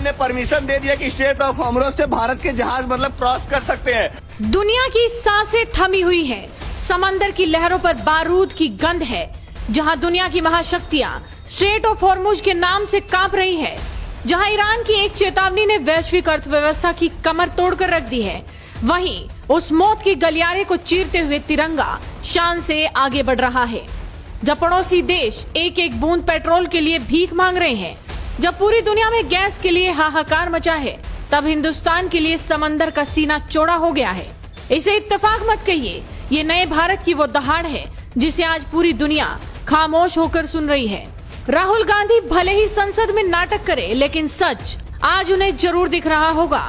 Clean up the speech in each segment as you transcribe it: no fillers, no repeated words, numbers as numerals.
Iran ने permission दे दिया कि स्ट्रेट ऑफ हॉर्मुज़ से भारत के जहाज मतलब क्रॉस कर सकते हैं। दुनिया की सांसें थमी हुई है, समंदर की लहरों पर बारूद की गंध है। जहां दुनिया की महाशक्तियां स्ट्रेट ऑफ हॉर्मुज़ के नाम से कांप रही है, जहां ईरान की एक चेतावनी ने वैश्विक अर्थव्यवस्था की कमर तोड़कर रख दी है, वहीं उस मौत के गलियारे को चीरते हुए तिरंगा शान से आगे बढ़ रहा है। जब पड़ोसी देश एक एक बूंद पेट्रोल के लिए भीख मांग रहे हैं, जब पूरी दुनिया में गैस के लिए हाहाकार मचा है, तब हिंदुस्तान के लिए समंदर का सीना चौड़ा हो गया है। इसे इत्तेफाक मत कहिए, ये नए भारत की वो दहाड़ है जिसे आज पूरी दुनिया खामोश होकर सुन रही है। राहुल गांधी भले ही संसद में नाटक करे, लेकिन सच आज उन्हें जरूर दिख रहा होगा।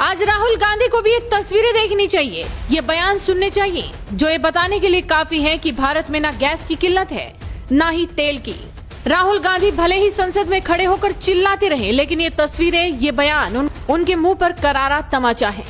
आज राहुल गांधी को भी ये तस्वीरें देखनी चाहिए, ये बयान सुनने चाहिए, जो ये बताने के लिए काफी है कि भारत में ना गैस की किल्लत है, ना ही तेल की। राहुल गांधी भले ही संसद में खड़े होकर चिल्लाते रहे, लेकिन ये तस्वीरें, ये बयान उनके मुंह पर करारा तमाचा है।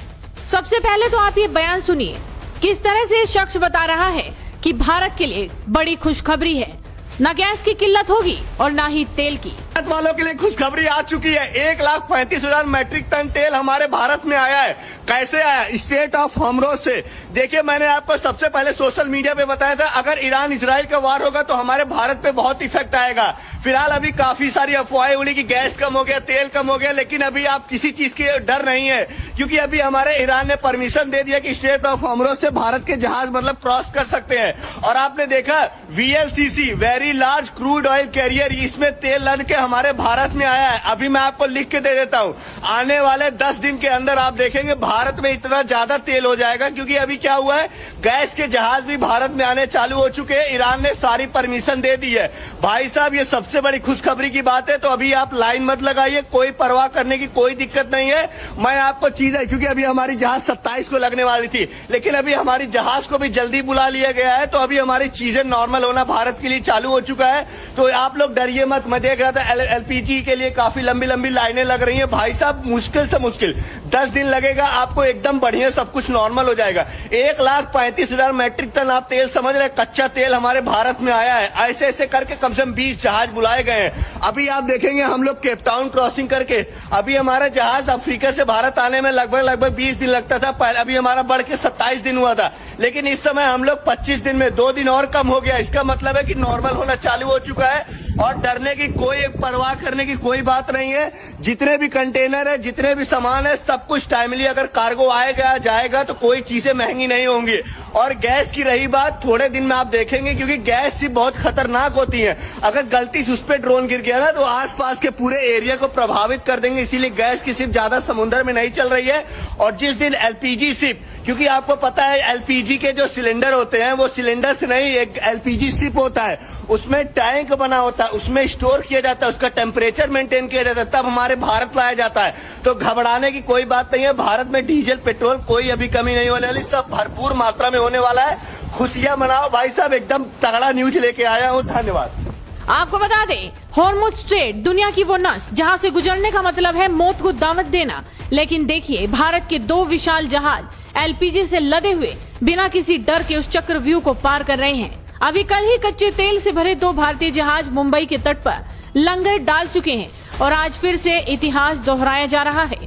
सबसे पहले तो आप ये बयान सुनिए, किस तरह से ये शख्स बता रहा है कि भारत के लिए बड़ी खुशखबरी है, ना गैस की किल्लत होगी और ना ही तेल की। भारत वालों के लिए खुशखबरी आ चुकी है। 1,35,000 मैट्रिक टन तेल हमारे भारत में आया है। कैसे आया? स्ट्रेट ऑफ हॉर्मुज़ से। देखिए, मैंने आपको सबसे पहले सोशल मीडिया पे बताया था, अगर ईरान इजराइल का वार होगा तो हमारे भारत पे बहुत इफेक्ट आएगा। फिलहाल अभी काफी सारी अफवाहें उड़ी कि गैस कम हो गया, तेल कम हो गया, लेकिन अभी आप किसी चीज के डर नहीं है, क्योंकि अभी हमारे ईरान ने परमिशन दे दिया कि स्ट्रेट ऑफ हॉर्मुज़ से भारत के जहाज मतलब क्रॉस कर सकते हैं। और आपने देखा VLCC, very large crude oil carrier, इसमें तेल लद के हमारे भारत में आया है। अभी मैं आपको लिख के दे देता हूँ, आने वाले 10 दिन के अंदर आप देखेंगे भारत में इतना ज्यादा तेल हो जाएगा, क्योंकि अभी क्या हुआ है, गैस के जहाज भी भारत में आने चालू हो चुके हैं। ईरान ने सारी परमिशन दे दी है। भाई साहब, ये सबसे बड़ी खुशखबरी की बात है। तो अभी आप लाइन मत लगाइए, कोई परवाह करने की कोई दिक्कत नहीं है। मैं आपको चीज है, क्योंकि अभी हमारी जहाज 27 को लगने वाली थी, लेकिन अभी हमारी जहाज को भी जल्दी बुला लिया गया है, तो अभी हमारी चीजें नॉर्मल होना भारत के लिए चालू हो चुका है। तो आप लोग डरिए मत। मैं देख रहा था LPG के लिए काफी लंबी लंबी लाइनें लग रही हैं। भाई साहब, मुश्किल से मुश्किल 10 दिन लगेगा, आपको एकदम बढ़िया सब कुछ नॉर्मल हो जाएगा। 1,35,000 मैट्रिक टन आप तेल समझ रहे, कच्चा तेल हमारे भारत में आया है। ऐसे ऐसे करके कम से कम 20 जहाज बुलाए गए हैं। अभी आप देखेंगे हम लोग केप टाउन क्रॉसिंग करके, अभी हमारा जहाज अफ्रीका से भारत आने में लगभग 20 दिन लगता था पहले, अभी हमारा बढ़ के 27 दिन हुआ था, लेकिन इस समय हम लोग 25 दिन में 2 दिन और कम हो गया। इसका मतलब है कि नॉर्मल होना चालू हो चुका है, और डरने की कोई परवाह करने की कोई बात नहीं है। जितने भी कंटेनर है, जितने भी सामान है, सब कुछ टाइमली अगर कार्गो आएगा जाएगा तो कोई चीजें महंगी नहीं होंगी। और गैस की रही बात, थोड़े दिन में आप देखेंगे, क्योंकि गैस सिर्फ बहुत खतरनाक होती है, अगर गलती से उस पर ड्रोन गिर गया ना तो आसपास के पूरे एरिया को प्रभावित कर देंगे। इसीलिए गैस की सिर्फ ज्यादा समुद्र में नहीं चल रही है। और जिस दिन LPG शिप, क्योंकि आपको पता है LPG के जो सिलेंडर होते हैं वो सिलेंडर से नहीं, एक LPG शिप होता है, उसमें टैंक बना होता है, उसमें स्टोर किया जाता है, उसका टेम्परेचर मेंटेन किया जाता है, तब हमारे भारत लाया जाता है। तो घबराने की कोई बात नहीं है। भारत में डीजल पेट्रोल कोई अभी कमी नहीं होने वाली, सब भरपूर मात्रा में होने वाला है। खुशियां मनाओ भाई साहब, एकदम तगड़ा न्यूज लेके आया हूँ। धन्यवाद। आपको बता दें, हॉर्मुज़ स्ट्रेट दुनिया की वो नस जहां से गुजरने का मतलब है मौत को दावत देना। लेकिन देखिए, भारत के 2 विशाल जहाज LPG से लदे हुए बिना किसी डर के उस चक्रव्यूह को पार कर रहे हैं। अभी कल ही कच्चे तेल से भरे 2 भारतीय जहाज मुंबई के तट पर लंगर डाल चुके हैं, और आज फिर से इतिहास दोहराया जा रहा है।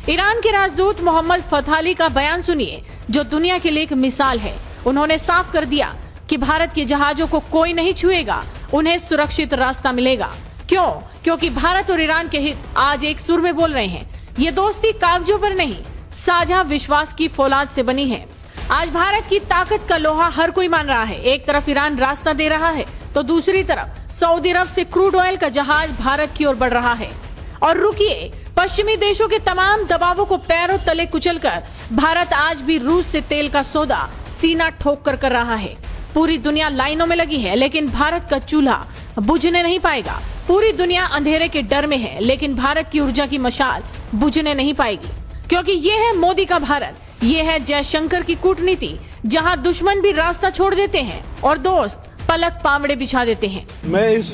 ईरान के राजदूत मोहम्मद फताली का बयान सुनिए, जो दुनिया के लिए एक मिसाल है। उन्होंने साफ कर दिया कि भारत के जहाजों को कोई नहीं छुएगा, उन्हें सुरक्षित रास्ता मिलेगा। क्यों? क्योंकि भारत और ईरान के हित आज एक सुर में बोल रहे हैं। ये दोस्ती कागजों पर नहीं, साझा विश्वास की फौलाद से बनी है। आज भारत की ताकत का लोहा हर कोई मान रहा है। एक तरफ ईरान रास्ता दे रहा है, तो दूसरी तरफ सऊदी अरब से क्रूड ऑयल का जहाज भारत की ओर बढ़ रहा है। और रुकिए, पश्चिमी देशों के तमाम दबावों को पैरों तले कुचलकर भारत आज भी रूस से तेल का सौदा सीना ठोक कर रहा है। पूरी दुनिया लाइनों में लगी है, लेकिन भारत का चूल्हा बुझने नहीं पाएगा। पूरी दुनिया अंधेरे के डर में है, लेकिन भारत की ऊर्जा की मशाल बुझने नहीं पाएगी, क्योंकि ये है मोदी का भारत, ये है जयशंकर की कूटनीति, जहां दुश्मन भी रास्ता छोड़ देते हैं और दोस्त पलक पावड़े बिछा देते हैं। मैं इस